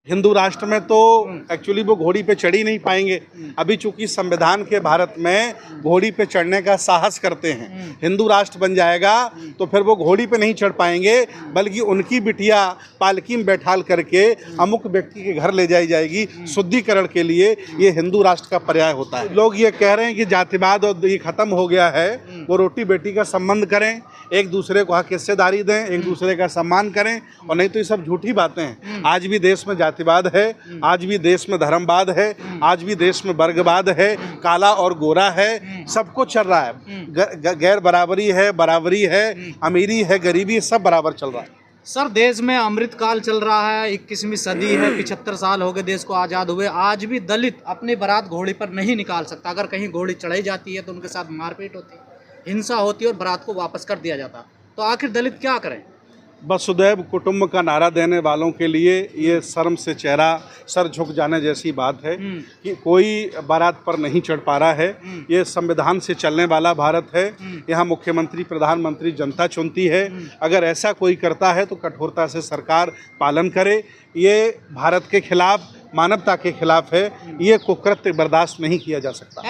हिंदू राष्ट्र में तो एक्चुअली वो घोड़ी पे चढ़ ही नहीं पाएंगे। अभी चूंकि संविधान के भारत में घोड़ी पे चढ़ने का साहस करते हैं। हिंदू राष्ट्र बन जाएगा तो फिर वो घोड़ी पे नहीं चढ़ पाएंगे, बल्कि उनकी बिटिया पालकी में बैठाल करके अमुक व्यक्ति के घर ले जाई जाएगी शुद्धिकरण के लिए। ये हिंदू राष्ट्र का पर्याय होता है। लोग ये कह रहे हैं कि जातिवाद और ये खत्म हो गया है, वो रोटी बेटी का संबंध करें, एक दूसरे को हक हिस्सेदारी दें, एक दूसरे का सम्मान करें, और नहीं तो ये सब झूठी बातें हैं। आज भी देश में जातिवाद है, आज भी देश में धर्मवाद है, आज भी देश में वर्गवाद है, काला और गोरा है, सब कुछ चल रहा है। गैर बराबरी है, बराबरी है, अमीरी है, गरीबी, सब बराबर चल रहा है। सर, देश में अमृत काल चल रहा है, 21वीं सदी है, 75 साल हो गए देश को आज़ाद हुए। आज भी दलित अपनी बारात घोड़ी पर नहीं निकाल सकता। अगर कहीं घोड़ी चढ़ाई जाती है तो उनके साथ मारपीट होती है, हिंसा होती है और बारात को वापस कर दिया जाता। तो आखिर दलित क्या करें? वसुधैव कुटुंब का नारा देने वालों के लिए ये शर्म से चेहरा सर झुक जाने जैसी बात है कि कोई बारात पर नहीं चढ़ पा रहा है। ये संविधान से चलने वाला भारत है। यहाँ मुख्यमंत्री, प्रधानमंत्री जनता चुनती है। अगर ऐसा कोई करता है तो कठोरता से सरकार पालन करे। ये भारत के खिलाफ, मानवता के खिलाफ है। ये कुकृत्य बर्दाश्त नहीं किया जा सकता।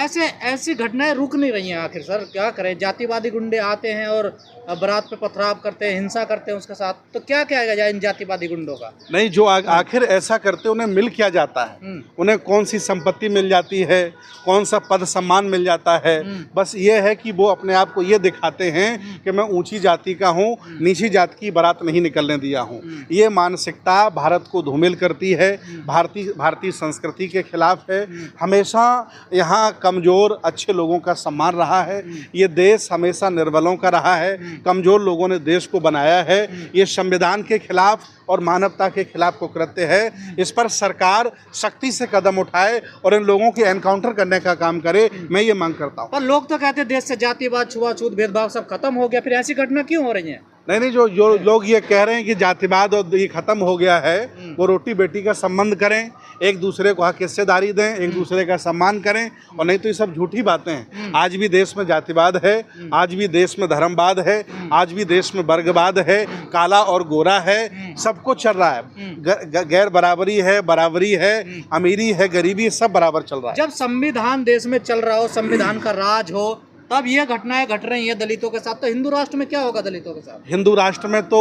ऐसी घटनाएं रुक नहीं रही हैं। आखिर सर क्या करें? जातिवादी गुंडे आते हैं और बारात पे पथराव करते हैं, हिंसा करते हैं उसके साथ। तो क्या किया जाए इन जातिवादी गुंडों का? नहीं, जो आखिर ऐसा करते उन्हें मिल क्या जाता है? उन्हें कौन सी संपत्ति मिल जाती है, कौन सा पद सम्मान मिल जाता है? बस ये है कि वो अपने आप को ये दिखाते हैं कि मैं ऊंची जाति का हूँ, नीची जाति की बारात नहीं निकलने दिया हूँ। ये मानसिकता भारत को धूमिल करती है, भारतीय संस्कृति के खिलाफ है। हमेशा यहाँ कमज़ोर अच्छे लोगों का सम्मान रहा है। ये देश हमेशा निर्बलों का रहा है। कमज़ोर लोगों ने देश को बनाया है। ये संविधान के खिलाफ और मानवता के खिलाफ कुकृत्य है। इस पर सरकार सख्ती से कदम उठाए और इन लोगों की एनकाउंटर करने का काम करे। मैं ये मांग करता हूँ। पर लोग तो कहते हैं देश से जातिवाद, छुआछूत, भेदभाव सब खत्म हो गया, फिर ऐसी घटना क्यों हो रही है? नहीं, जो लोग ये कह रहे हैं कि जातिवाद और ये खत्म हो गया है, वो रोटी बेटी का संबंध करें, एक दूसरे को हक हिस्सेदारी दें, एक दूसरे का सम्मान करें, और नहीं तो ये सब झूठी बातें हैं। आज भी देश में जातिवाद है, आज भी देश में धर्मवाद है, आज भी देश में वर्गवाद है, काला और गोरा है, सब कुछ चल रहा है। गैर बराबरी है, बराबरी है, अमीरी है, गरीबी, सब बराबर चल रहा है। जब संविधान देश में चल रहा हो, संविधान का राज हो, तब ये घटनाएं घट रही हैं दलितों के साथ। तो हिंदू राष्ट्र में क्या होगा दलितों के साथ? हिंदू राष्ट्र में तो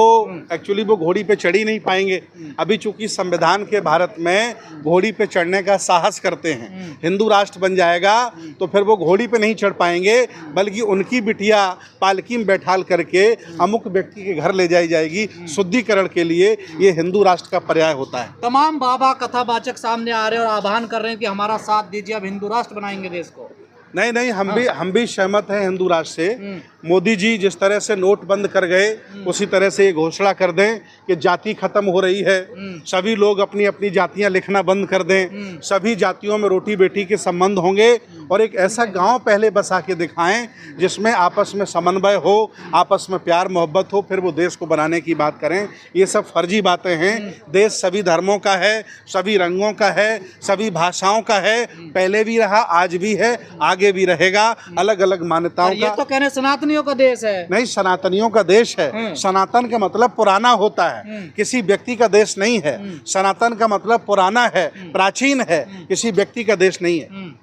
एक्चुअली वो घोड़ी पे चढ़ ही नहीं पाएंगे। अभी चूंकि संविधान के भारत में घोड़ी पे चढ़ने का साहस करते हैं। हिंदू राष्ट्र बन जाएगा तो फिर वो घोड़ी पे नहीं चढ़ पाएंगे, बल्कि उनकी बिटिया पालकी में बैठाल करके अमुक व्यक्ति के घर ले जाई जाएगी शुद्धिकरण के लिए। ये हिंदू राष्ट्र का पर्याय होता है। तमाम बाबा कथावाचक सामने आ रहे हैं और आह्वान कर रहे हैं कि हमारा साथ दीजिए, अब हिंदू राष्ट्र बनाएंगे देश को। नहीं, हम भी सहमत हैं हिंदू राष्ट्र से। मोदी जी जिस तरह से नोट बंद कर गए, उसी तरह से ये घोषणा कर दें कि जाति खत्म हो रही है, सभी लोग अपनी अपनी जातियां लिखना बंद कर दें, सभी जातियों में रोटी बेटी के संबंध होंगे, और एक ऐसा गांव पहले बसा के दिखाएं जिसमें आपस में समन्वय हो, आपस में प्यार मोहब्बत हो, फिर वो देश को बनाने की बात करें। ये सब फर्जी बातें हैं। देश सभी धर्मों का है, सभी रंगों का है, सभी भाषाओं का है, पहले भी रहा, आज भी है, आगे भी रहेगा। अलग अलग मान्यताओं का। ये तो कहने सनातनियों का देश है। नहीं, सनातनियों का देश है। सनातन का मतलब पुराना होता है, किसी व्यक्ति का देश नहीं है। सनातन का मतलब पुराना है, प्राचीन है, किसी व्यक्ति का देश नहीं है।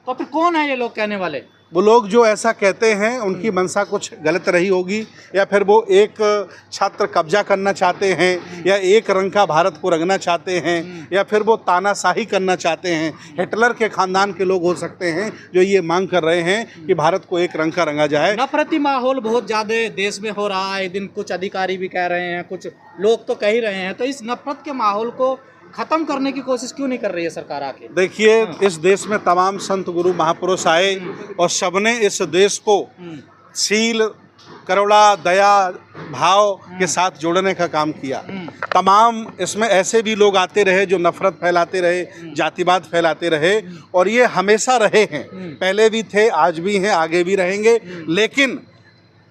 तो फिर कौन है ये लोग कहने वाले? वो लोग जो ऐसा कहते हैं उनकी मंशा कुछ गलत रही होगी, या फिर वो एक छात्र कब्जा करना चाहते हैं, या एक रंग का भारत को रंगना चाहते हैं, या फिर वो तानाशाही करना चाहते हैं। हिटलर के खानदान के लोग हो सकते हैं जो ये मांग कर रहे हैं कि भारत को एक रंग का रंगा जाए। नफरती माहौल बहुत ज़्यादा देश में हो रहा है। एक दिन कुछ अधिकारी भी कह रहे हैं, कुछ लोग तो कह ही रहे हैं। तो इस नफरत के माहौल को खत्म करने की कोशिश क्यों नहीं कर रही है सरकार आके? देखिए, इस देश में तमाम संत गुरु महापुरुष आए और सबने इस देश को शील, करुणा, दया भाव के साथ जोड़ने का काम किया। तमाम इसमें ऐसे भी लोग आते रहे जो नफरत फैलाते रहे, जातिवाद फैलाते रहे, और ये हमेशा रहे हैं। पहले भी थे, आज भी हैं, आगे भी रहेंगे। लेकिन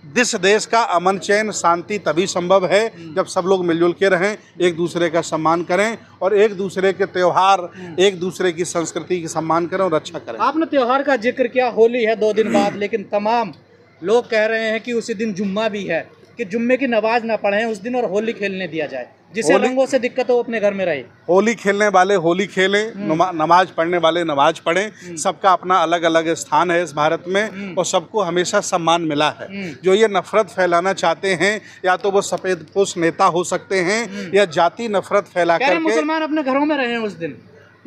इस देश का अमन, चैन, शांति तभी संभव है जब सब लोग मिलजुल के रहें, एक दूसरे का सम्मान करें, और एक दूसरे के त्यौहार, एक दूसरे की संस्कृति की सम्मान करें और रक्षा करें। आपने त्यौहार का जिक्र किया, होली है 2 दिन बाद, लेकिन तमाम लोग कह रहे हैं कि उसी दिन जुम्मा भी है, कि जुम्मे की नमाज ना पढ़ें उस दिन और होली खेलने दिया जाए। जिसे होली- रंगों से दिक्कत हो अपने घर में रहे। होली खेलने वाले होली खेलें, नमाज पढ़ने वाले नमाज पढ़ें। सबका अपना अलग अलग स्थान है इस भारत में और सबको हमेशा सम्मान मिला है। जो ये नफरत फैलाना चाहते हैं, या तो वो सफ़ेद पोश नेता हो सकते हैं या जाति नफरत फैला कह रहे करके। मुसलमान अपने घरों में रहे उस दिन।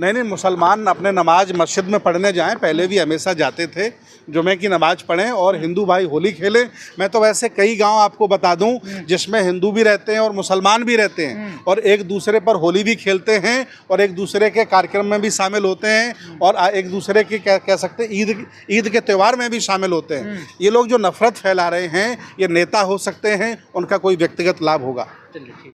नहीं, मुसलमान अपने नमाज मस्जिद में पढ़ने जाएं, पहले भी हमेशा जाते थे, जुमे की नमाज पढ़ें और हिंदू भाई होली खेलें। मैं तो वैसे कई गांव आपको बता दूं जिसमें हिंदू भी रहते हैं और मुसलमान भी रहते हैं और एक दूसरे पर होली भी खेलते हैं और एक दूसरे के कार्यक्रम में भी शामिल होते हैं और एक दूसरे के कह सकते हैं ईद के त्यौहार में भी शामिल होते हैं। ये लोग जो नफरत फैला रहे हैं, ये नेता हो सकते हैं, उनका कोई व्यक्तिगत लाभ होगा। चलिए ठीक।